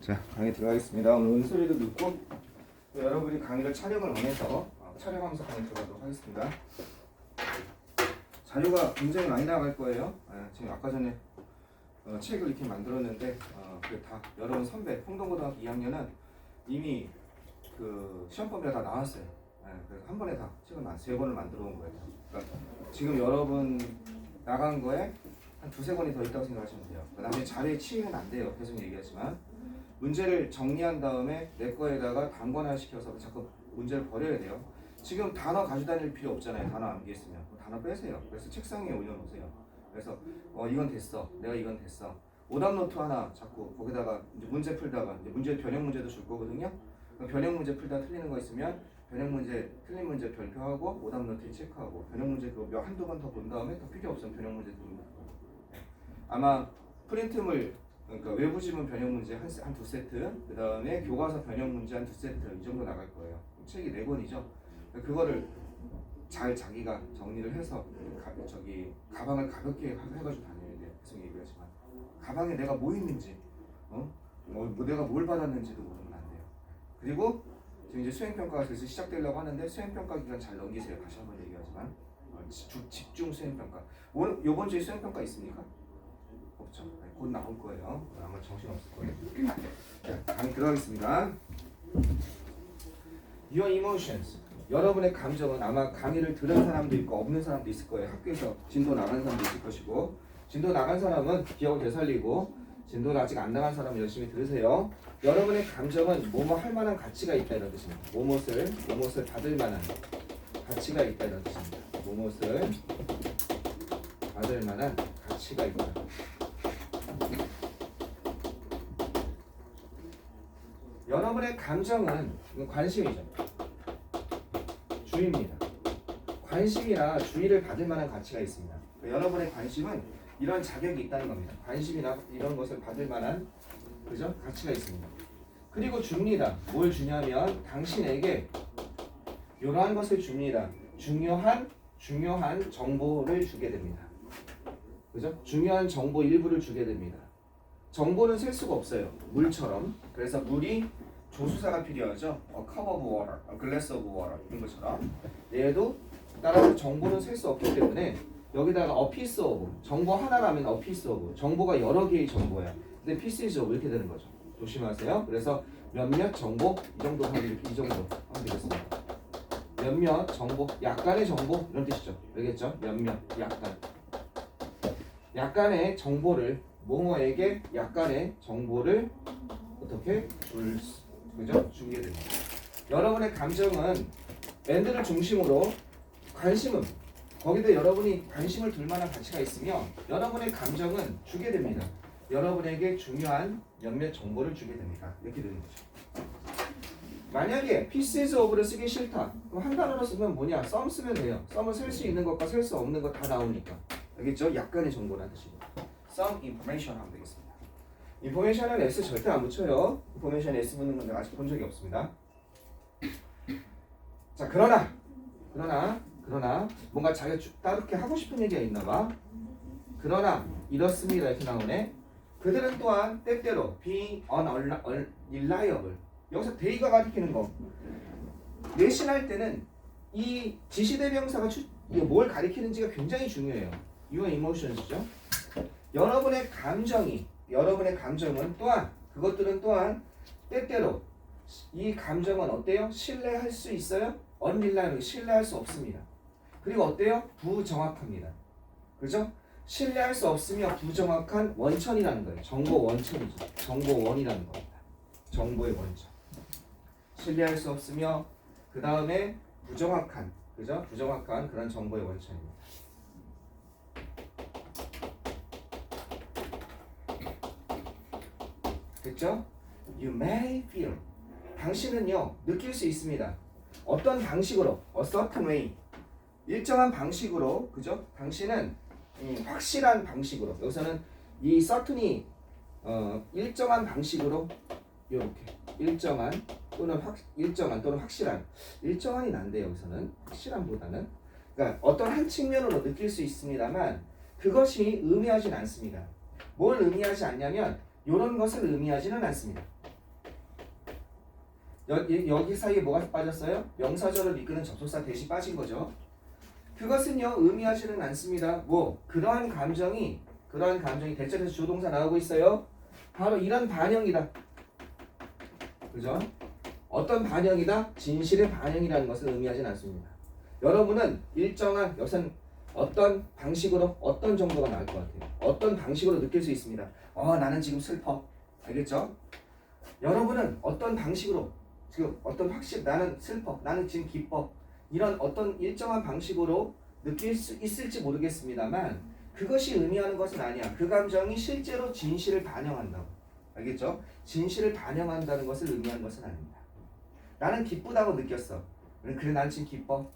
자, 강의 들어가겠습니다. 오늘 은소리도 듣고 여러분이 강의를 촬영을 원해서 촬영하면서 강의 들어가도록 하겠습니다. 자료가 굉장히 많이 나갈 거예요. 지금 아까 전에 책을 이렇게 만들었는데 그게 다 여러분 선배 평동고등학교 2학년은 이미 그 시험범위가 다 나왔어요. 그래서 한 번에 다 책을 3권을 만들어 온 거예요. 그러니까 지금 여러분 나간 거에 한 2-3권이 더 있다고 생각하시면 돼요. 나중에 자료에 치이면 안 돼요. 계속 얘기하지만 문제를 정리한 다음에 내 거에다가 단권화시켜서 자꾸 문제를 버려야 돼요. 지금 단어 가져다닐 필요 없잖아요. 단어 암기했으면 단어 빼세요. 그래서 책상 위에 올려놓으세요. 그래서 이건 됐어. 내가 이건 됐어. 오답 노트 하나 자꾸 거기다가 이제 문제 풀다가 이제 문제 변형 문제도 줄 거거든요. 변형 문제 풀다 틀리는 거 있으면 변형 문제 틀린 문제 별표하고 오답 노트 체크하고 변형 문제 그거 한두 번 더 본 다음에 더 필요 없으면 변형 문제 들고 아마 프린트물 그러니까 외부 지문 변형 문제 한 2세트, 그 다음에 교과서 변형 문제 한 2세트 이 정도 나갈 거예요. 책이 4권이죠. 그거를 잘 자기가 정리를 해서 가방을 가볍게 해가지고 다녀야 돼요. 계속 얘기하지만 가방에 내가 뭐 있는지, 내가 뭘 받았는지도 모르면 안 돼요. 그리고 지금 이제 수행평가가 슬슬 시작되려고 하는데 수행평가 기간 잘 넘기세요. 다시 한번 얘기하지만 집중 수행평가. 오늘 이번 주에 수행평가 있습니까? 없죠. 곧 나올 거예요. 아마 정신 없을 거예요. 자, 강의 들어가겠습니다. Your emotions. 여러분의 감정은 아마 강의를 들은 사람도 있고 없는 사람도 있을 거예요. 학교에서 진도 나간 사람도 있을 것이고 진도 나간 사람은 기억을 되살리고 진도를 아직 안 나간 사람은 열심히 들으세요. 여러분의 감정은 뭐뭐 할 만한 가치가 있다 이런 뜻입니다. 뭐뭇을 받을 만한 가치가 있다 이런 뜻입니다. 뭐뭇을 받을 만한 가치가 있다. 여러분의 감정은 관심이죠. 주의입니다. 관심이나 주의를 받을 만한 가치가 있습니다. 여러분의 관심은 이런 자격이 있다는 겁니다. 관심이나 이런 것을 받을 만한 그죠? 가치가 있습니다. 그리고 줍니다. 뭘 주냐면 당신에게 이러한 것을 줍니다. 중요한 정보를 주게 됩니다. 그죠? 중요한 정보 일부를 주게 됩니다. 정보는 셀 수가 없어요. 물처럼. 그래서 물이 조수사가 필요하죠. A cup of water, a glass of water 이런 것처럼. 얘도 따라서 정보는 셀 수 없기 때문에 여기다가 a piece of 정보 하나라면 a piece of 정보가 여러 개의 정보야. 근데 pieces of 이렇게 되는 거죠. 조심하세요. 그래서 몇몇 정보 이 정도 하면 이 정도 하면 되겠습니다. 몇몇 정보, 약간의 정보 이런 뜻이죠. 알겠죠? 몇몇, 약간의 정보를 뭐뭐에게 약간의 정보를 어떻게 주게 됩니다. 여러분의 감정은 엔드를 중심으로 관심은 거기다 여러분이 관심을 둘 만한 가치가 있으며 여러분의 감정은 주게 됩니다. 여러분에게 중요한 몇몇 정보를 주게 됩니다. 이렇게 되는 거죠. 만약에 pieces of를 쓰기 싫다. 그럼 한 단어로 쓰면 뭐냐? 썸 쓰면 돼요. 썸은 셀 수 있는 것과 셀 수 없는 것 다 나오니까. 알겠죠? 약간의 정보라는 뜻입니다. Some information 하면 되겠습니다. information은 S 절대 안 붙여요. information에 S 붙는 건 내가 아직 본 적이 없습니다. 자, 그러나 뭔가 자기가 따르게 하고 싶은 얘기가 있나 봐. 그러나 이렇습니다. 이렇게 나오네. 그들은 또한 때때로 be unreliable. 여기서 they가 가리키는 거. 내신할 때는 이 지시대명사가 뭘 가리키는지가 굉장히 중요해요. Your emotions죠. 여러분의 감정은 또한 그것들은 또한 때때로 이 감정은 어때요? 신뢰할 수 있어요? unreliable 신뢰할 수 없습니다. 그리고 어때요? 부정확합니다. 그죠? 신뢰할 수 없으며 부정확한 원천이라는 거예요. 정보 원천이죠. 정보원이라는 겁니다. 정보의 원천. 신뢰할 수 없으며 그 다음에 부정확한 그죠? 부정확한 그런 정보의 원천입니다. 됐죠? You may feel. 당신은요 느낄 수 있습니다. 어떤 방식으로? A certain way. 일정한 방식으로, 그죠? 당신은 확실한 방식으로. 여기서는 이 certain이 일정한 방식으로 이렇게 일정한 또는 확실한. 일정한이 난데 여기서는 확실한보다는. 그러니까 어떤 한 측면으로 느낄 수 있습니다만 그것이 의미하진 않습니다. 뭘 의미하지 않냐면 이런 것을 의미하지는 않습니다. 여기 사이에 뭐가 빠졌어요? 명사절을 이끄는 접속사 대시 빠진 거죠. 그것은요 의미하지는 않습니다. 뭐 그러한 감정이 대절에서 주동사 나오고 있어요. 바로 이런 반영이다. 그죠? 어떤 반영이다? 진실의 반영이라는 것을 의미하진 않습니다. 여러분은 일정한 여기서는 어떤 방식으로 어떤 정도가 나을 것 같아요. 어떤 방식으로 느낄 수 있습니다. 나는 지금 슬퍼. 알겠죠? 여러분은 어떤 방식으로 지금 어떤 나는 슬퍼. 나는 지금 기뻐. 이런 어떤 일정한 방식으로 느낄 수 있을지 모르겠습니다만 그것이 의미하는 것은 아니야. 그 감정이 실제로 진실을 반영한다고. 알겠죠? 진실을 반영한다는 것을 의미하는 것은 아닙니다. 나는 기쁘다고 느꼈어. 그래 난 지금 기뻐.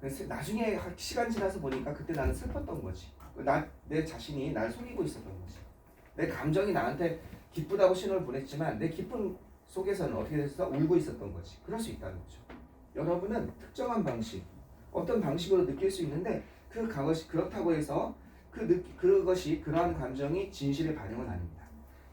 그래서 나중에 시간 지나서 보니까 그때 나는 슬펐던 거지. 내 자신이 날 속이고 있었던 거지. 내 감정이 나한테 기쁘다고 신호를 보냈지만 내 기쁨 속에서는 어떻게 됐어? 울고 있었던 거지. 그럴 수 있다는 거죠. 여러분은 특정한 방식, 어떤 방식으로 느낄 수 있는데 그것이 그렇다고 해서 그것이 그러한 감정이 진실의 반영은 아닙니다.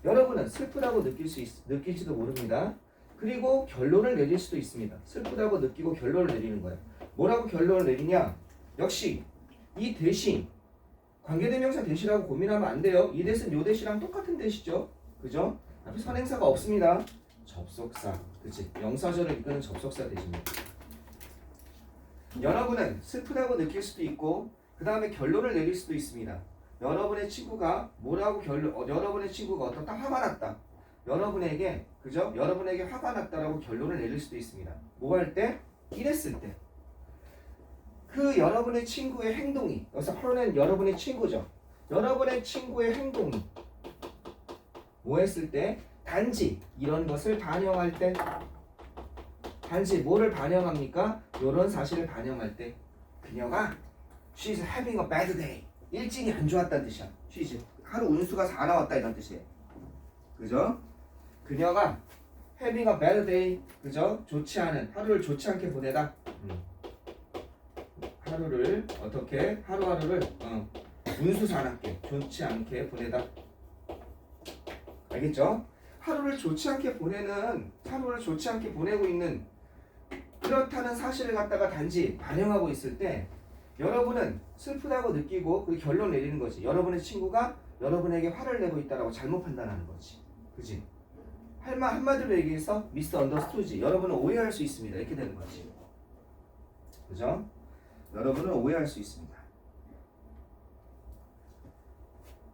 여러분은 슬프다고 느낄지도 모릅니다. 그리고 결론을 내릴 수도 있습니다. 슬프다고 느끼고 결론을 내리는 거예요. 뭐라고 결론을 내리냐? 역시 이 대시, 관계대명사 대시라고 고민하면 안 돼요. 이 대시는 요 대시랑 똑같은 대시죠. 그죠? 앞에 선행사가 없습니다. 접속사, 그치? 명사절을 이끄는 접속사 대시입니다. 여러분은 슬프다고 느낄 수도 있고 그 다음에 결론을 내릴 수도 있습니다. 여러분의 친구가 여러분의 친구가 어떻다 화가 났다. 여러분에게 그죠? 여러분에게 화가 났다라고 결론을 내릴 수도 있습니다. 뭐 할 때? 이랬을 때. 그 여러분의 친구의 행동이 여기서 her는 여러분의 친구죠. 여러분의 친구의 행동이 뭐 했을 때? 단지 이런 것을 반영할 때 단지 뭐를 반영합니까? 이런 사실을 반영할 때 그녀가 she's having a bad day 일진이 안 좋았다는 뜻이야. she's 하루 운수가 4 나왔다 이런 뜻이에요. 그죠? 그녀가 having a bad day 그죠? 좋지 않은 하루를 좋지 않게 보내다. 하루를 어떻게 하루하루를 운수 사납게 좋지 않게 보내다. 알겠죠? 하루를 좋지 않게 보내고 있는 그렇다는 사실을 갖다가 단지 반영하고 있을 때 여러분은 슬프다고 느끼고 그 결론 내리는 거지. 여러분의 친구가 여러분에게 화를 내고 있다라고 잘못 판단하는 거지. 그지? 한마디로 얘기해서 미스언더스투지. 여러분은 오해할 수 있습니다. 이렇게 되는 거지. 그죠? 여러분은 오해할 수 있습니다.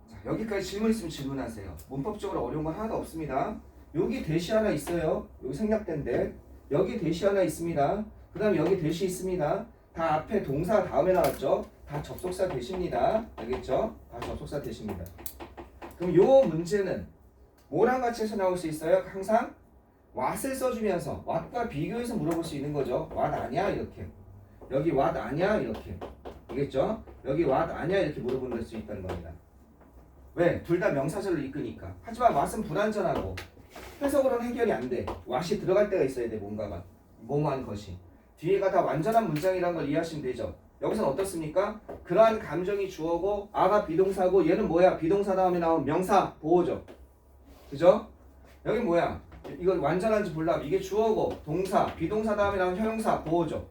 자, 여기까지 질문 있으면 질문하세요. 문법적으로 어려운 건 하나도 없습니다. 여기 대시 하나 있어요. 여기 생략된 데. 여기 대시 하나 있습니다. 그 다음 여기 대시 있습니다. 다 앞에 동사 다음에 나왔죠? 다 접속사 대시입니다. 알겠죠? 다 접속사 대시입니다. 그럼 요 문제는 뭐랑 같이 해서 나올 수 있어요? 항상 what을 써주면서 what과 비교해서 물어볼 수 있는 거죠. what 아냐? 이렇게. 여기 what 아냐? 이렇게. 알겠죠? 여기 what 아냐? 이렇게 물어볼 수 있다는 겁니다. 왜? 둘 다 명사절을 이끄니까. 하지만 what은 불완전하고 해석으로는 해결이 안 돼. what이 들어갈 때가 있어야 돼. 뭔가가. 뭐뭐한 것이. 뒤에가 다 완전한 문장이라는 걸 이해하시면 되죠. 여기서는 어떻습니까? 그러한 감정이 주어고 아가 비동사고 얘는 뭐야? 비동사 다음에 나온 명사 보호죠. 그죠? 여기 뭐야? 이거 완전한지 몰라. 이게 주어고 동사 비동사 다음에 나온 형용사 보호죠.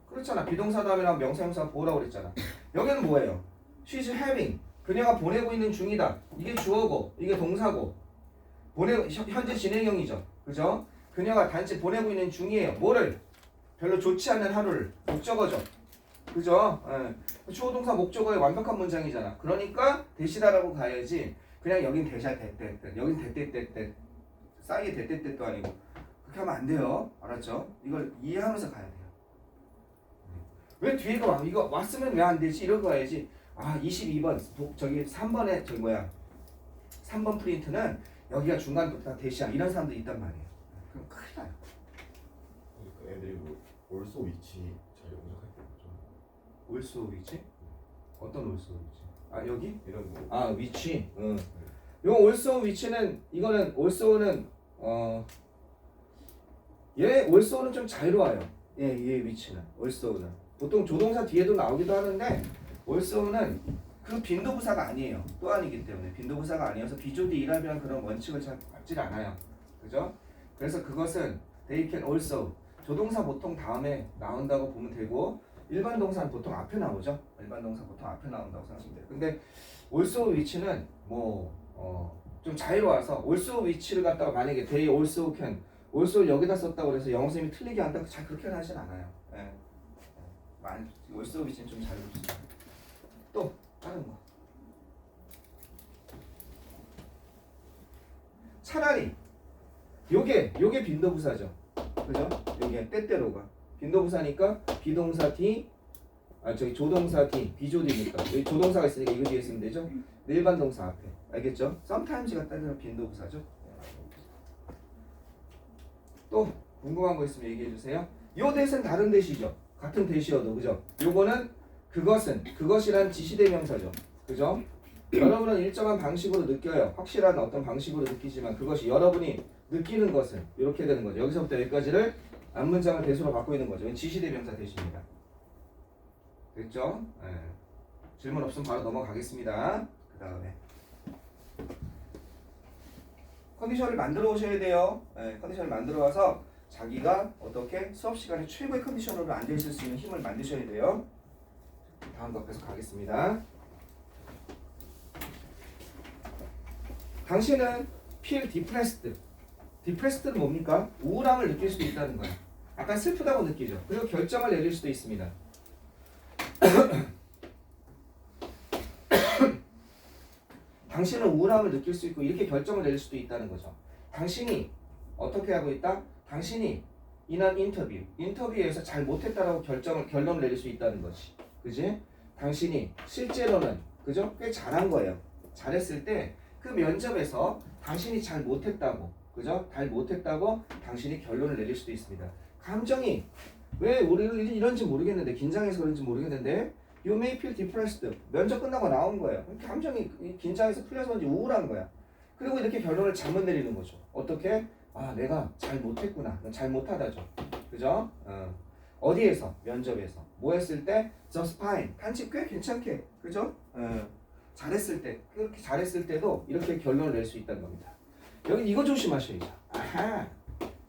그렇잖아. 비동사 다음에 나온 명사 형용사 보호라고 그랬잖아. 여기는 뭐예요? She's having 그녀가 보내고 있는 중이다. 이게 주어고 이게 동사고 현재 진행형이죠. 그죠? 그녀가 단지 보내고 있는 중이에요. 뭐를? 별로 좋지 않은 하루를. 목적어죠. 그죠? 주어 동사 목적어의 완벽한 문장이잖아. 그러니까 대시다라고 가야지. 그냥 여긴 대샤 대때때 여긴 대때때때 싸이의 대때때도 아니고 그렇게 하면 안 돼요. 알았죠? 이걸 이해하면서 가야 돼요. 왜 뒤에가 와? 이거 왔으면 왜 안 되지? 이러고 가야지. 22번 저기 3번에 저기 뭐야 3번 프린트는 여기가 중간부터 대시야 이런 사람도 있단 말이에요. 그럼 큰일 나요. 그러니까 애들이 뭐 올소 위치 잘 영작할 때 있죠. 올소 위치? 어떤 올소 위치? 여기? 이런 거. 위치. 요 올소 위치는 이거는 올소는 얘 올소는 좀 자유로워요. 얘 위치는 올소는 보통 조동사 뒤에도 나오기도 하는데 올소는 그 빈도부사가 아니에요. 또한이기 때문에 빈도부사가 아니어서 비조디 일합이라는 그런 원칙을 잘 밟질 않아요. 그죠? 그래서 그것은 They can also. 조동사 보통 다음에 나온다고 보면 되고 일반 동사는 보통 앞에 나오죠. 일반 동사 보통 앞에 나온다고 생각하시면 돼요. 근데 also which는 좀 자유로워서 also which를 갖다가 만약에 they also can, also를 여기다 썼다고 해서 영어 선생님이 틀리게 한다고 잘 그렇게 하진 않아요. 예. also which는 좀 자유롭습니다. 또 다른 거. 차라리 요게 빈도부사죠. 그죠? 요게 때때로가 빈도부사니까 비동사 D 조동사 D 비조디니까 여기 조동사가 있으니까 이거 뒤에 쓰면 되죠. 일반 동사 앞에 알겠죠? sometimes가 때때로 빈도부사죠. 또 궁금한 거 있으면 얘기해 주세요. 요 대신 다른 대시죠. 같은 대시여도 그죠? 요거는 그것이란 지시대명사죠. 그죠? 여러분은 일정한 방식으로 느껴요. 확실한 어떤 방식으로 느끼지만 그것이 여러분이 느끼는 것은 이렇게 되는 거죠. 여기서부터 여기까지를 앞문장을 대수로 갖고 있는 거죠. 지시대명사 대시입니다. 됐죠? 네. 질문 없으면 바로 넘어가겠습니다. 그 다음에 컨디션을 만들어 오셔야 돼요. 네, 컨디션을 만들어 와서 자기가 어떻게 수업 시간에 최고의 컨디션으로 앉아 있을 수 있는 힘을 만드셔야 돼요. 다음 거 계속 가겠습니다. 당신은 feel depressed. depressed는 뭡니까? 우울함을 느낄 수도 있다는 거예요. 약간 슬프다고 느끼죠. 그리고 결정을 내릴 수도 있습니다. 당신은 우울함을 느낄 수 있고 이렇게 결정을 내릴 수도 있다는 거죠. 당신이 어떻게 하고 있다? 당신이 인한 인터뷰에서 잘 못했다라고 결론을 내릴 수 있다는 거지. 그지? 당신이 실제로는 그죠? 꽤 잘한 거예요. 잘했을 때 그 면접에서 당신이 잘 못했다고 그죠? 잘 못했다고 당신이 결론을 내릴 수도 있습니다. 감정이 왜 우리는 이런지 모르겠는데 긴장해서 그런지 모르겠는데 You may feel depressed. 면접 끝나고 나온 거예요. 감정이 긴장해서 풀려서 그런지 우울한 거야. 그리고 이렇게 결론을 잘못 내리는 거죠. 어떻게? 아 내가 잘 못했구나. 잘 못하다죠. 그죠? 어디에서? 면접에서. 뭐 했을 때? Just fine. 단지 꽤 괜찮게. 그죠? 잘했을 때. 그렇게 잘했을 때도 이렇게 결론을 낼 수 있다는 겁니다. 여기 이거 조심하셔야죠. 아하.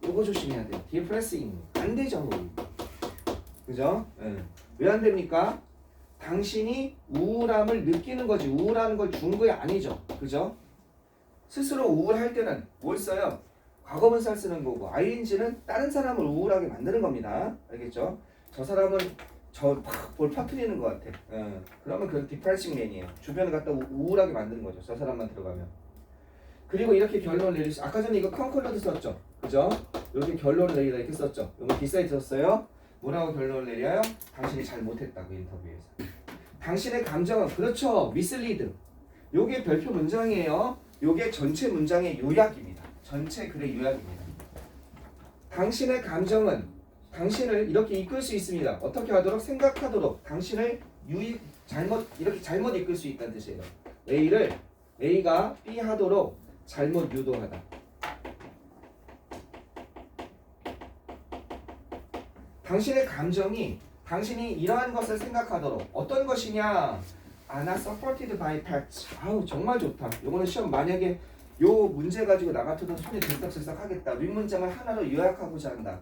이거 조심해야 돼요. depressing. 안 되죠. 그죠? 왜 안 됩니까? 당신이 우울함을 느끼는 거지 우울하는 걸 준 거 아니죠. 그죠? 스스로 우울할 때는 뭘 써요? 과거분사를 쓰는 거고 ing는 다른 사람을 우울하게 만드는 겁니다. 알겠죠? 저 사람은 뭘 퍼뜨리는 것 같아. 그러면 그건 depressing man이에요. 주변을 갖다 우울하게 만드는 거죠. 저 사람만 들어가면. 그리고 이렇게 결론을 내릴 수 아까 전에 이거 컨클러드 썼죠. 그죠? 이렇게 결론을 내리다 이렇게 썼죠. 이거 디사이드 썼어요. 뭐라고 결론을 내려요? 당신이 잘 못했다고 인터뷰에서. 당신의 감정은 그렇죠. mislead. 요게 별표 문장이에요. 요게 전체 문장의 요약입니다. 전체 글의 요약입니다. 당신의 감정은 당신을 이렇게 이끌 수 있습니다. 어떻게 하도록? 생각하도록 당신을 이렇게 잘못 이끌 수 있다는 뜻이에요. A가 B 하도록 잘못 유도하다. 당신의 감정이 당신이 이러한 것을 생각하도록 어떤 것이냐? not supported by facts. 아우 정말 좋다. 요거는 시험 만약에 요 문제 가지고 나 같아도 손이 들썩들썩 하겠다. 윗문장을 하나로 요약하고자 한다.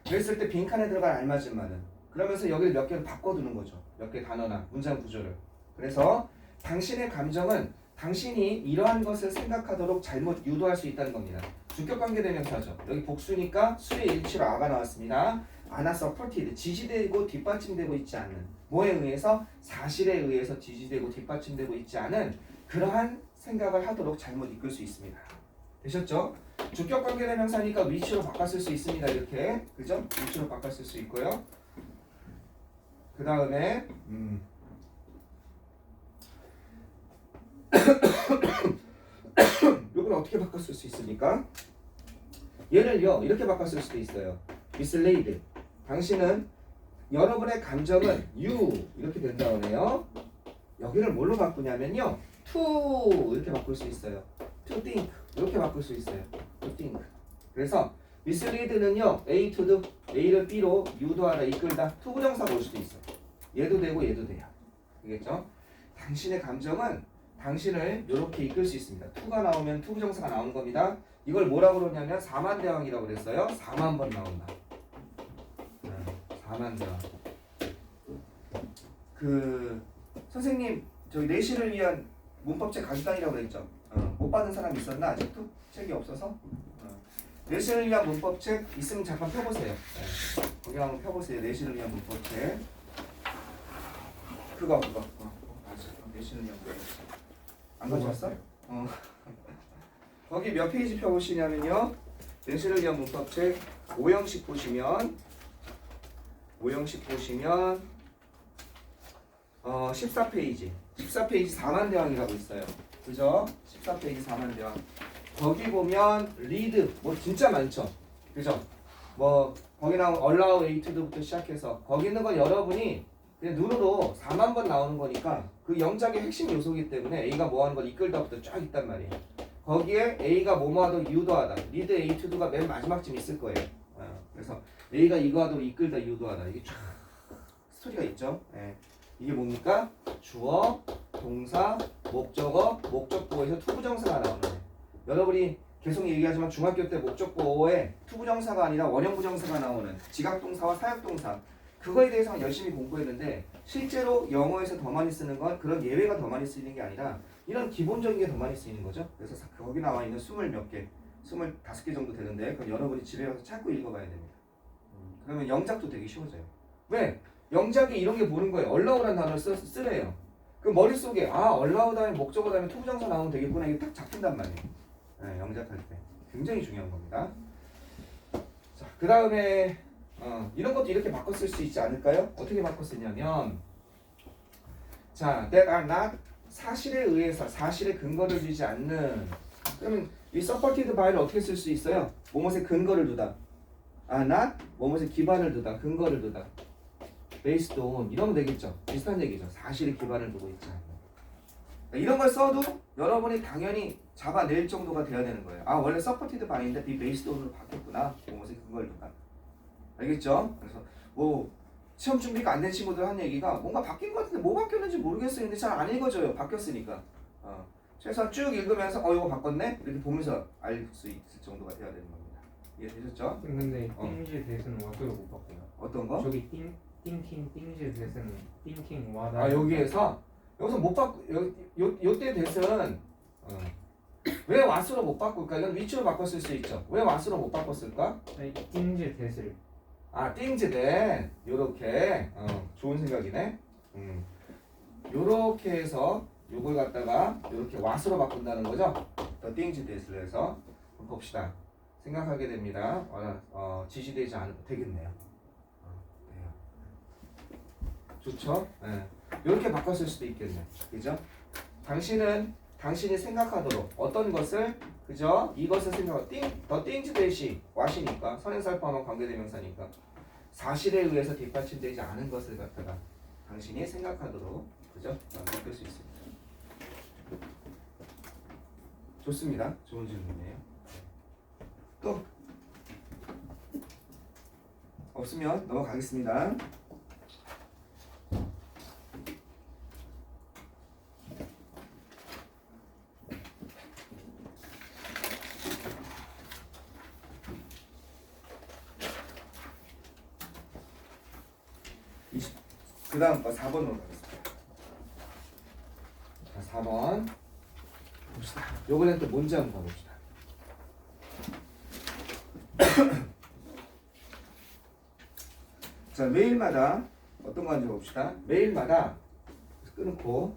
그랬을 때 빈칸에 들어갈 알맞은말은 그러면서 여기를 몇 개를 바꿔두는 거죠. 몇 개 단어나 문장 구조를. 그래서 당신의 감정은 당신이 이러한 것을 생각하도록 잘못 유도할 수 있다는 겁니다. 주격관계대명사죠. 여기 복수니까 수의 일치로 아가 나왔습니다. not supported, 지지되고 뒷받침되고 있지 않는 뭐에 의해서? 사실에 의해서 지지되고 뒷받침되고 있지 않은 그러한 생각을 하도록 잘못 이끌 수 있습니다. 되셨죠? 주격관계대명사니까 위치로 바꿨을 수 있습니다. 이렇게 그죠? 위치로 바꿨을 수 있고요. 그 다음에 이건 어떻게 바꿨을 수 있습니까? 얘를요 이렇게 바꿨을 수도 있어요. mislead. 당신은 여러분의 감정은 you 이렇게 된다네요. 여기를 뭘로 바꾸냐면요 to 이렇게 바꿀 수 있어요. to think 이렇게 바꿀 수 있어요. to think. 그래서 mislead는요 A를 B로 유도하다 이끌다 투부정사가 올 수도 있어요. 얘도 되고 얘도 돼요. 알겠죠? 당신의 감정은 당신을 이렇게 이끌 수 있습니다. to가 나오면 투부정사가 나오는 겁니다. 이걸 뭐라고 그러냐면 4만 대왕이라고 그랬어요. 4만 번 나온다. 4만 대왕. 그 선생님 저희 내신을 위한 문법책 가져다니라고 그랬죠. 못 받은 사람 있었나 아직도? 책이 없어서? 내신을 위한 문법책 있으면 잠깐 펴보세요. 거기 한번 펴보세요. 내신을 위한 문법책. 그거. 맞아. 내신을 위한 문법책. 안 가져왔어? 거기 몇 페이지 펴보시냐면요. 내신을 위한 문법책 5형식 보시면 14페이지 4만 대왕이라고 있어요. 그죠? 14페이지 4만 대왕. 거기 보면 리드 뭐 진짜 많죠. 그죠? 뭐 거기 나온 allow wait부터 시작해서 거기 있는 건 여러분이 그냥 눈으로 4만 번 나오는 거니까 그 영작의 핵심 요소이기 때문에 A가 뭐 하는 걸 이끌다부터 쫙 있단 말이에요. 거기에 A가 뭐뭐 하도록 유도하다. 리드 A to do가 맨 마지막쯤 있을 거예요. 그래서 A가 이거 하도록 이끌다 유도하다. 이게 쫙 스토리가 있죠. 이게 뭡니까? 주어, 동사, 목적어, 목적보호에서 투부정사가 나오는 거예요. 여러분이 계속 얘기하지만 중학교 때 목적보호에 투부정사가 아니라 원형부정사가 나오는 지각동사와 사역동사 그거에 대해서 열심히 공부했는데 실제로 영어에서 더 많이 쓰는 건 그런 예외가 더 많이 쓰이는 게 아니라 이런 기본적인 게 더 많이 쓰이는 거죠. 그래서 거기 나와 있는 25개, 25개 정도 되는데 그건 여러분이 집에 가서 찾고 읽어봐야 됩니다. 그러면 영작도 되게 쉬워져요. 왜? 영작에 이런 게 보는 거예요. allow라는 단어를 쓰래요. 그 머릿속에 allow 다음에 목적어 다음에 투부정사 나오면 되겠구나 이게 딱 잡힌단 말이에요. 영작할 때 굉장히 중요한 겁니다. 자, 그 다음에 이런 것도 이렇게 바꿔 쓸 수 있지 않을까요? 어떻게 바꿔 쓰냐면 자, that are not 사실에 의해서 사실에 근거를 주지 않는 그러면 이 supported by를 어떻게 쓸 수 있어요? 뭐뭇에 근거를 두다. not 뭐뭇에 기반을 두다. 근거를 두다. based on 이러면 되겠죠. 비슷한 얘기죠. 사실에 기반을 두고 있지 않는. 이런 걸 써도 여러분이 당연히 잡아낼 정도가 돼야 되는 거예요. 원래 supported by인데 be based on으로 바뀌었구나. 뭐뭇에 근거를 두다. 알겠죠? 그래서 뭐 시험 준비가 안 된 친구들 한 얘기가 뭔가 바뀐 것 같은데 뭐 바뀌었는지 모르겠어요. 근데 잘 안 읽어져요. 바뀌었으니까. 최소한 쭉 읽으면서 이거 바꿨네? 이렇게 보면서 알 수 있을 정도가 돼야 되는 겁니다. 이해되셨죠? 근데 띵즈 대는 어디로 못 바꿔요? 어떤 거? 저기 띵즈 대는 띵킹 와다. 여기서 못 바꾸 요때 대은 왜 왓으로 못 바꿀까? 이건 위치로 바꿨을 수 있죠. 왜 왓으로 못 바꿨을까? 아니 띵즈 대를 띵즈 대 요렇게 좋은 생각이네. 요렇게 해서 요걸 갖다가 요렇게 왓으로 바꾼다는 거죠. 더 띵즈 대를 해서 봅시다. 생각하게 됩니다. 지시되지 않으면 되겠네요. 좋죠? 이렇게 바꿨을 수도 있겠네. 그죠? 당신이 생각하도록 어떤 것을 그죠? 이것을 생각하고 더 띵즈 대시 왓이니까 선행살포하면 관계대명사니까 사실에 의해서 뒷받침되지 않은 것을 갖다가 당신이 생각하도록 그죠? 바꿀 수 있습니다. 좋습니다. 좋은 질문이에요. 또 없으면 넘어가겠습니다. 그 다음 거 4번으로 가겠습니다. 자, 4번 봅시다. 요번엔 또 뭔지 한번 봐봅시다. 자, 매일마다 어떤 거 하는지 봅시다. 매일마다 끊고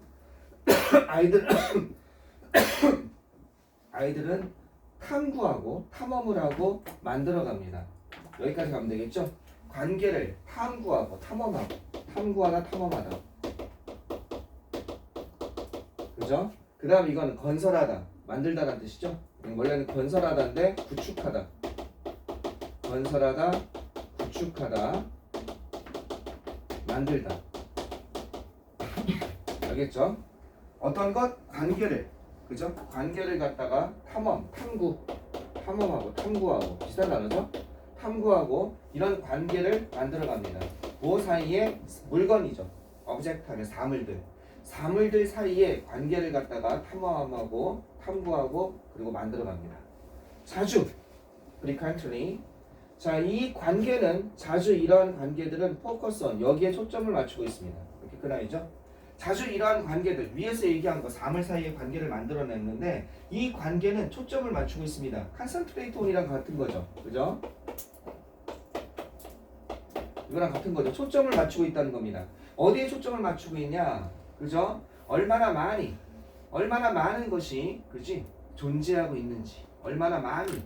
아이들은 탐구하고 탐험을 하고 만들어갑니다. 여기까지 가면 되겠죠? 관계를 탐구하고 탐험하고 탐구하다 탐험하다 그죠? 그 다음 이건 건설하다 만들다라는 뜻이죠? 원래는 건설하다인데 구축하다 건설하다 구축하다 만들다 알겠죠? 어떤 것? 관계를 그죠? 관계를 갖다가 탐험하고 탐구하고 비슷한 단어죠? 탐구하고 이런 관계를 만들어 갑니다. 그 사이에 물건이죠. 오브젝트 하면 사물들 사이에 관계를 갖다가 탐험하고 탐구하고 그리고 만들어 갑니다. 자주 frequently. 자, 이 관계는 자주 이러한 관계들은 focus on 여기에 초점을 맞추고 있습니다. 이렇게 그나이죠? 자주 이러한 관계들 위에서 얘기한 거 사물 사이의 관계를 만들어냈는데 이 관계는 초점을 맞추고 있습니다. concentrate on이랑 같은 거죠. 그죠? 이거랑 같은 거죠. 초점을 맞추고 있다는 겁니다. 어디에 초점을 맞추고 있냐? 그죠? 얼마나 많은 것이 그지? 존재하고 있는지, 얼마나 많이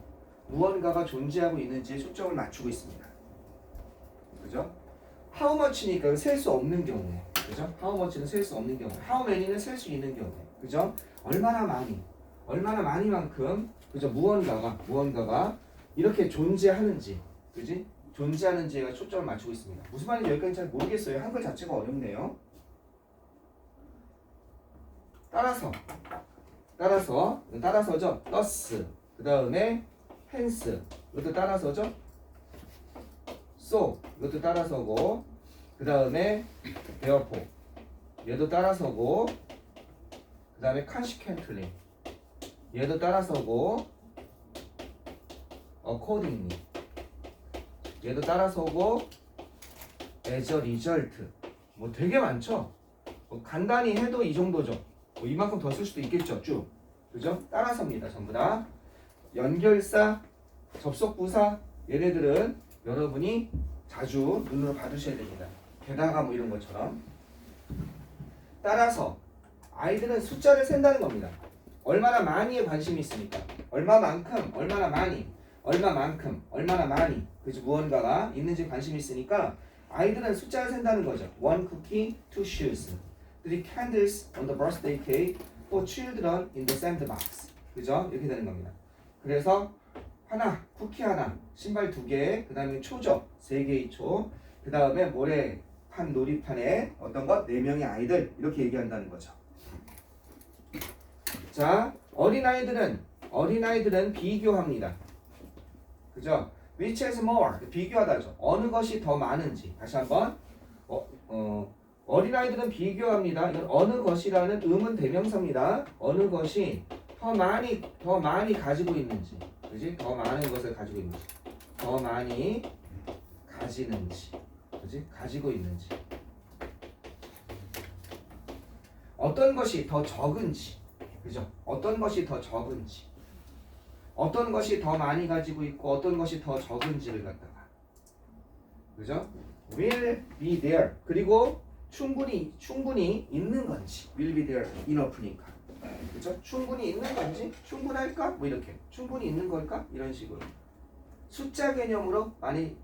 무언가가 존재하고 있는지에 초점을 맞추고 있습니다. 그죠? How much니까 셀 수 없는 경우에, 그죠? How much는 셀 수 없는 경우에, How many는 셀 수 있는 경우에, 그죠? 얼마나 많이만큼, 그죠? 무언가가 이렇게 존재하는지, 그지? 존재하는지에 초점을 맞추고 있습니다. 무슨 말인지 여기까지 잘 모르겠어요. 한글 자체가 어렵네요. 따라서죠. thus 그 다음에 hence 이것도 따라서죠. so 이것도 따라서고 그 다음에 therefore 얘도 따라서고 그 다음에 consequently 얘도 따라서고 accordingly 얘도 따라서고 as a result 뭐 되게 많죠. 뭐 간단히 해도 이 정도죠. 뭐 이만큼 더 쓸 수도 있겠죠. 쭉 그죠? 따라서입니다. 전부 다 연결사, 접속부사 얘네들은 여러분이 자주 눈으로 봐두셔야 됩니다. 게다가 뭐 이런 것처럼 따라서 아이들은 숫자를 센다는 겁니다. 얼마나 많이에 관심이 있으니까 얼마만큼, 얼마나 많이 그죠? 무언가가 있는지 관심이 있으니까 아이들은 숫자를 센다는 거죠. One cookie, two shoes. Three candles on the birthday cake for children in the sandbox. 그죠? 이렇게 되는 겁니다. 그래서 하나, 쿠키 하나, 신발 2개, 그 다음에 초죠. 3개의 초, 그 다음에 모래판 놀이판에 어떤 것? 4명의 아이들 이렇게 얘기한다는 거죠. 자, 어린아이들은 비교합니다. 그죠? Which has more? 비교하다죠. 어느 것이 더 많은지. 다시 한번 어린아이들은 비교합니다. 이건 어느 것이라는 의문 대명사입니다. 어느 것이 더 많이 가지고 있는지, 그지? 더 많은 것을 가지고 있는지, 더 많이 가지는지, 그지? 가지고 있는지. 어떤 것이 더 적은지, 그죠? 어떤 것이 더 적은지, 어떤 것이 더 많이 가지고 있고 어떤 것이 더 적은지를 갖다가, 그죠? Will be there. 그리고 충분히 있는 건지. Will be there enough니까. 그죠? 충분히 있는 건지, 충분할까? 뭐 이렇게. 충분히 있는 걸까? 이런 식으로. 숫자 개념으로 많이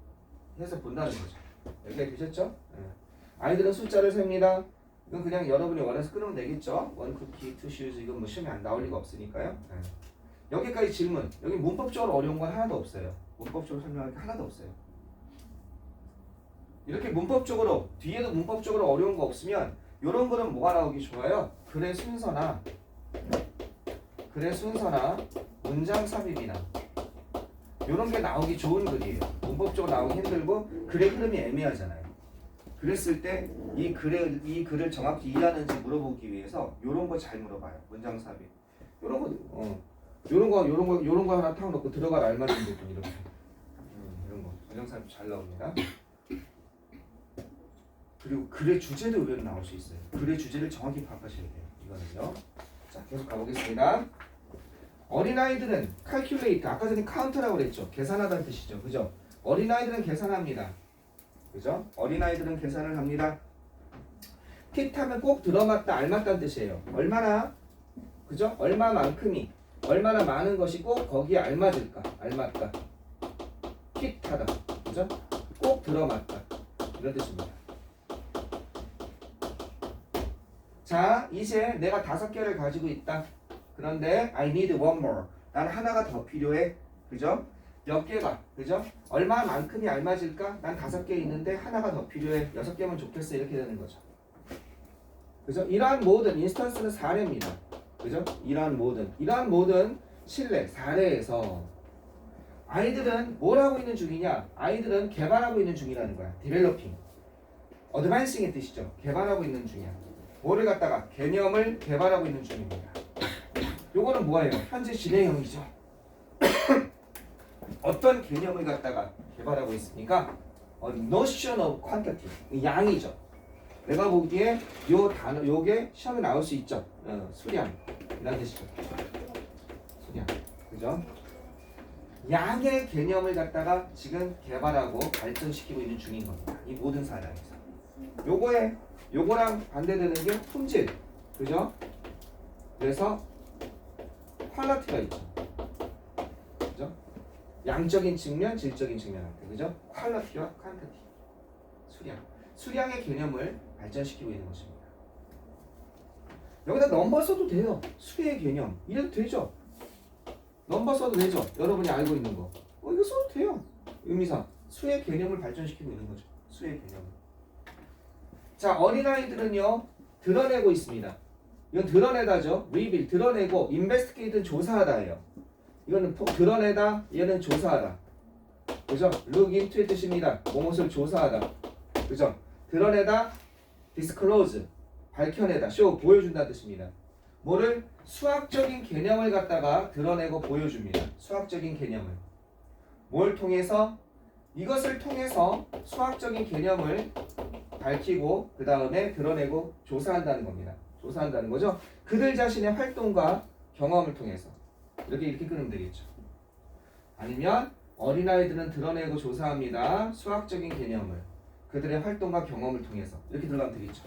해서 본다는 거죠. 여기가 되셨죠? 아이들은 숫자를 셉니다. 이건 그냥 여러분이 원해서 끊으면 되겠죠? One cookie, two shoes. 이건 뭐 시험에 안 나올 리가 없으니까요. 여기까지 질문. 여기 문법적으로 어려운 건 하나도 없어요. 문법적으로 설명할 게 하나도 없어요. 이렇게 문법적으로 뒤에도 문법적으로 어려운 거 없으면 이런 거는 뭐가 나오기 좋아요? 글의 순서나 문장 삽입이나 이런 게 나오기 좋은 글이에요. 문법적으로 나오기 힘들고 글의 흐름이 애매하잖아요. 그랬을 때 이 글을 정확히 이해하는지 물어보기 위해서 이런 거 잘 물어봐요. 문장 삽입. 이런 거 하나 탁 넣고 들어갈 알맞은 부분 이렇게. 이런 거 문장 삽입 잘 나옵니다. 그리고 글의 주제도 의외로 나올 수 있어요. 글의 주제를 정확히 파악하셔야 돼요. 이거는요. 자, 계속 가보겠습니다. 어린아이들은 calculate, 아까 전에 count라고 그랬죠. 계산하다는 뜻이죠. 그죠? 어린아이들은 계산합니다. 그죠? 어린아이들은 계산을 합니다. fit 하면 꼭 들어맞다, 알맞다는 뜻이에요. 얼마나, 그죠? 얼마만큼이, 얼마나 많은 것이 꼭 거기에 알맞을까? 알맞다. fit하다. 그죠? 꼭 들어맞다. 이런 뜻입니다. 자, 이제 내가 5개를 가지고 있다. 그런데 I need one more. 난 하나가 더 필요해. 그죠? 몇 개가, 그죠? 얼마만큼이 알맞을까? 난 5개 있는데 하나가 더 필요해. 6개면 좋겠어. 이렇게 되는 거죠. 그죠? 이러한 모든 인스턴스는 사례입니다. 그죠? 이러한 모든 실내, 사례에서 아이들은 뭘 하고 있는 중이냐? 아이들은 개발하고 있는 중이라는 거야. developing. advancing의 뜻이죠. 개발하고 있는 중이야. 뭐를 갖다가 개념을 개발하고 있는 중입니다. 요거는 뭐예요? 현재 진행형이죠. 어떤 개념을 갖다가 개발하고 있습니까? notion of quantity, 양이죠. 내가 보기에 요 단어, 요게 시험에 나올 수 있죠. 수량, 이런 뜻이죠. 수량, 그죠? 양의 개념을 갖다가 지금 개발하고 발전시키고 있는 중인 겁니다. 이 모든 사람에서. 요거랑 반대되는 게 품질, 그죠? 그래서 퀄리티가 있죠. 그죠? 양적인 측면, 질적인 측면한테, 그죠? 퀄리티와 퀀티티, 수량의 개념을 발전시키고 있는 것입니다. 여기다 넘버 써도 돼요. 수의 개념 이래도 되죠. 넘버 써도 되죠. 여러분이 알고 있는 거. 이거 써도 돼요. 의미상 수의 개념을 발전시키고 있는 거죠. 수의 개념을. 자, 어린아이들은요 드러내고 있습니다. 이건 드러내다죠. reveal, 드러내고 investigate는 조사하다예요. 이거는 드러내다, 얘는 조사하다. 그죠? look into의 뜻입니다. 무엇을 조사하다. 그죠? 드러내다, disclose, 밝혀내다, show, 보여준다는 뜻입니다. 뭐를? 수학적인 개념을 갖다가 드러내고 보여줍니다. 수학적인 개념을. 뭘 통해서? 이것을 통해서 수학적인 개념을 밝히고 그 다음에 드러내고 조사한다는 겁니다. 조사한다는 거죠. 그들 자신의 활동과 경험을 통해서. 이렇게 끊으면 되겠죠. 아니면 어린아이들은 드러내고 조사합니다. 수학적인 개념을. 그들의 활동과 경험을 통해서. 이렇게 들어가면 되겠죠.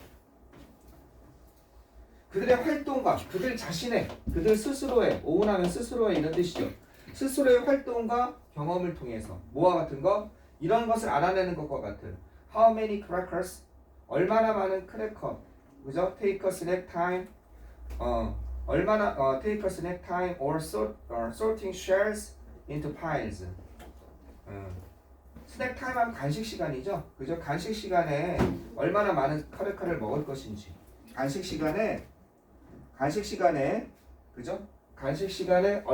그들의 활동과 그들 자신의, 그들 스스로의, 오운하면 스스로의 이런 뜻이죠. 스스로의 활동과 경험을 통해서 뭐와 같은 거? 이런 것을 알아내는 것과 같은 How many crackers? 얼마나 많은 크래커, 그죠? Take a snack time. Take a snack time or sorting shells into piles. 스낵 타임 하면 간식 시간이죠. 그죠? 간식 시간에 얼마나 많은 크래커를 먹을 것인지. 간식 시간에 그죠? 간식 시간에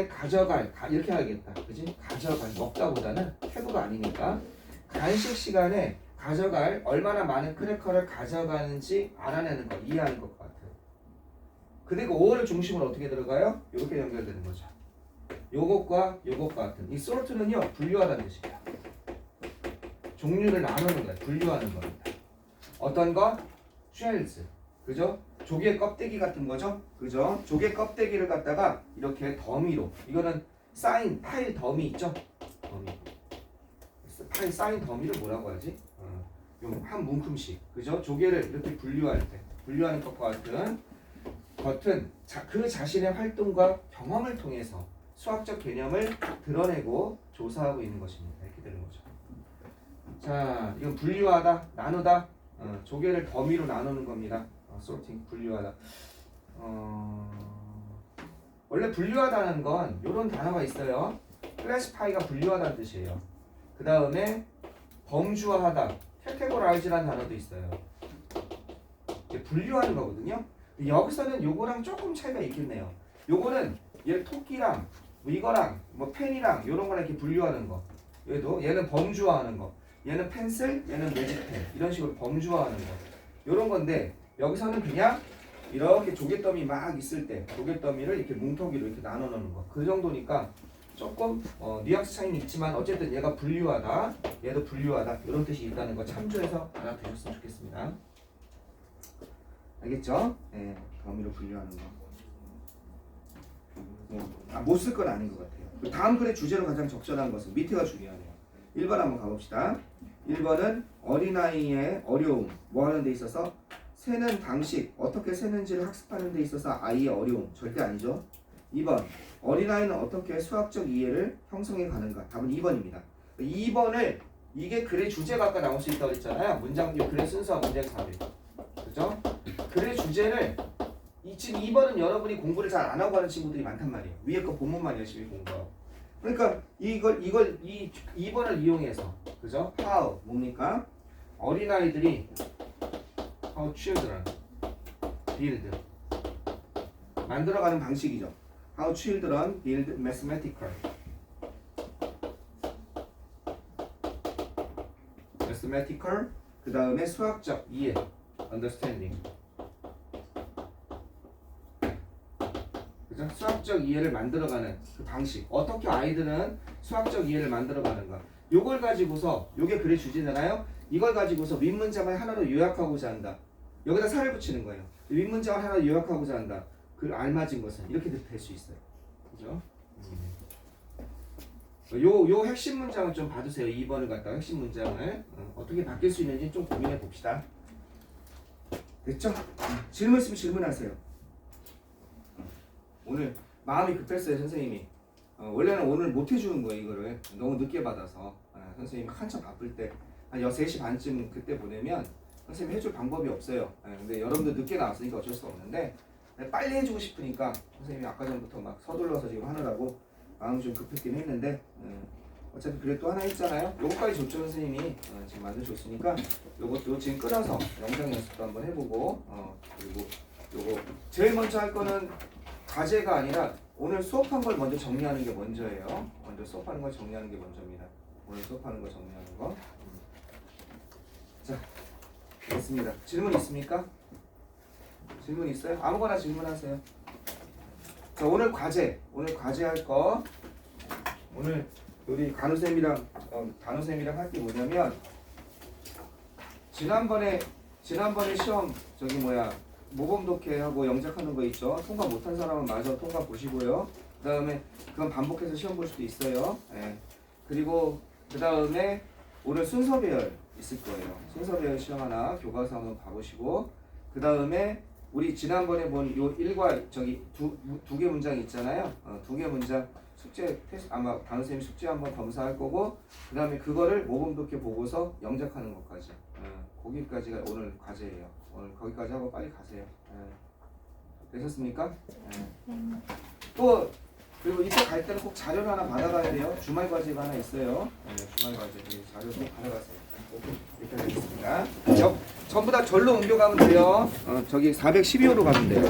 가져갈, 이렇게 하겠다. 그지? 가져갈, 먹다보다는 태도가 아니니까. 간식 시간에 가져갈 얼마나 많은 크래커를 가져가는지 알아내는 것, 이해하는 것 같아요. 그리고 5를 중심으로 어떻게 들어가요? 이렇게 연결되는 거죠. 요것과 같은. 이 sort는요, 분류하다는 뜻이에요. 종류를 나누는 거예요. 분류하는 겁니다. 어떤 것? shells. 그죠? 조개 껍데기 같은 거죠? 그죠? 조개 껍데기를 갖다가 이렇게 더미로. 이거는 쌓인 파일 더미 있죠? 더미. 파일 쌓인 더미를 뭐라고 하지? 한 문큼씩. 그죠? 조개를 이렇게 분류할 때. 분류하는 것과 같은 겉은 그 자신의 활동과 경험을 통해서 수학적 개념을 드러내고 조사하고 있는 것입니다. 이렇게 되는 거죠. 자, 이건 분류하다, 나누다, 조개를 더미로 나누는 겁니다. sorting, 분류하다. 원래 분류하다는 건 이런 단어가 있어요. classify가 분류하다는 뜻이에요. 그 다음에 범주화하다, categorize라는 단어도 있어요. 이게 분류하는 거거든요. 여기서는 요거랑 조금 차이가 있겠네요. 요거는 얘 토끼랑 뭐 이거랑 뭐 펜이랑 이런 거랑 이렇게 분류하는 거. 얘는 범주화하는 거. 얘는 펜슬, 얘는 매직펜. 이런 식으로 범주화하는 거. 이런 건데 여기서는 그냥 이렇게 조개더미 막 있을 때 조개더미를 이렇게 뭉텅이로 이렇게 나눠 놓는 거. 그 정도니까 조금 뉘앙스 차이는 있지만 어쨌든 얘가 분류하다, 얘도 분류하다 이런 뜻이 있다는 거 참조해서 알아두셨으면 좋겠습니다. 알겠죠? 네, 더미로 분류하는 거. 못 쓸 건 아닌 것 같아요. 다음 글의 주제로 가장 적절한 것은 밑에가 중요하네요. 1번 한번 가봅시다. 1번은 어린아이의 어려움, 뭐 하는 데 있어서 세는 방식, 어떻게 세는지를 학습하는 데 있어서 아이의 어려움, 절대 아니죠. 2번, 어린아이는 어떻게 수학적 이해를 형성해 가는가. 답은 2번입니다. 2번을, 이게 글의 주제가 아까 나올 수 있다고 했잖아요. 글의 순서와 문장 사비. 그죠? 글의 주제를 지금 2번은 여러분이 공부를 잘 안 하고 하는 친구들이 많단 말이에요. 위에 거 본문만 열심히 공부하고. 그러니까 이 2번을 이용해서, 그죠? How, 뭡니까? 어린아이들이 How children build, 만들어가는 방식이죠. How children build mathematical, 그 다음에 수학적 이해, understanding. 그죠? 수학적 이해를 만들어가는 그 방식. 어떻게 아이들은 수학적 이해를 만들어가는가. 요걸 가지고서 요게 그래 주지잖아요. 이걸 가지고서 윗문장을 하나로 요약하고자 한다. 여기다 살을 붙이는 거예요. 윗문장을 하나로 요약하고자 한다. 그 알맞은 것은 이렇게 될 수 있어요. 그죠? 요 핵심 문장을 좀 봐주세요. 2번을 갖다가 핵심 문장을 어떻게 바뀔 수 있는지 좀 고민해 봅시다. 됐죠? 질문 있으면 질문하세요. 오늘 마음이 급했어요, 선생님이. 원래는 오늘 못 해주는 거예요, 이거를. 너무 늦게 받아서. 선생님이 한참 바쁠 때, 한 3시 반쯤 그때 보내면 선생님이 해줄 방법이 없어요. 근데 여러분들 늦게 나왔으니까 어쩔 수 없는데, 빨리 해주고 싶으니까 선생님이 아까 전부터 막 서둘러서 지금 하느라고 마음이 좀 급했긴 했는데, 어차피 그래 또 하나 있잖아요. 요거까지 줬죠, 선생님이. 지금 만들어줬으니까 요것도 지금 끊어서 영상 연습도 한번 해보고, 그리고 요거 제일 먼저 할 거는 과제가 아니라 오늘 수업한 걸 먼저 정리하는 게 먼저예요. 먼저 수업하는 걸 정리하는 게 먼저입니다. 오늘 수업하는 거 정리하는 거. 자, 됐습니다. 질문 있습니까? 질문 있어요? 아무거나 질문하세요. 자, 오늘 과제 할 거. 오늘 우리 간호쌤이랑 할 게 뭐냐면 지난번에 시험 모범 독해하고 영작하는 거 있죠. 통과 못한 사람은 마저 통과 보시고요. 그 다음에 그건 반복해서 시험 볼 수도 있어요. 그리고 그 다음에 오늘 순서 배열 있을 거예요. 순서 배열 시험 하나 교과서 한번 봐보시고, 그 다음에 우리 지난번에 본 요 1과 두 개 문장 있잖아요. 두 개 문장 숙제 테스트 아마 강선생님 숙제 한번 검사할 거고, 그 다음에 그거를 모범 독해 보고서 영작하는 것까지. 거기까지가 오늘 과제예요. 오늘 거기까지 하고 빨리 가세요. 되셨습니까? 또 그리고 이때 갈 때는 꼭 자료를 하나 받아가야 돼요. 주말 과제가 하나 있어요. 주말 과제 자료 꼭 받아가세요. 오케이, 이렇게 되겠습니다. 전부 다 절로 옮겨가면 돼요. 저기 412호로 가면 돼요.